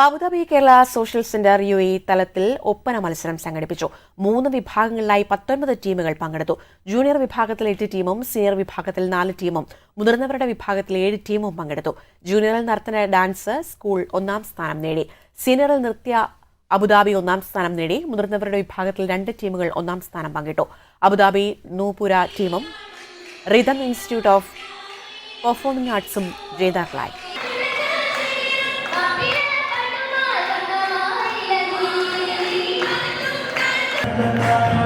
Abu Dhabi Kerala social centre UAE തലത്തിൽ ഒപ്പന മത്സരം സംഘടിപ്പിച്ചു. 3 വിഭാഗങ്ങളിലായി 19 ടീമുകൾ പങ്കെടുത്തു. ജൂനിയർ വിഭാഗത്തിൽ 8 ടീമും സീനിയർ വിഭാഗത്തിൽ 4 ടീമും മുതിർന്നവരുടെ വിഭാഗത്തിൽ 7 ടീമും പങ്കെടുത്തു. ജൂനിയറിൽ നർത്തന ഡാൻസ് സ്കൂൾ 1ാം സ്ഥാനം നേടി. സീനിയറിൽ നൃത്യ അബുദാബി 1ാം സ്ഥാനം നേടി. മുതിർന്നവരുടെ വിഭാഗത്തിൽ 2 ടീമുകൾ 1ാം സ്ഥാനം പങ്കിട്ടു. അബുദാബി നൂപുര ടീമും റിതം ഇൻസ്റ്റിറ്റ്യൂട്ട് ഓഫ് പെർഫോമിംഗ് ആർട്സും ജേതാക്കളായി. Thank you.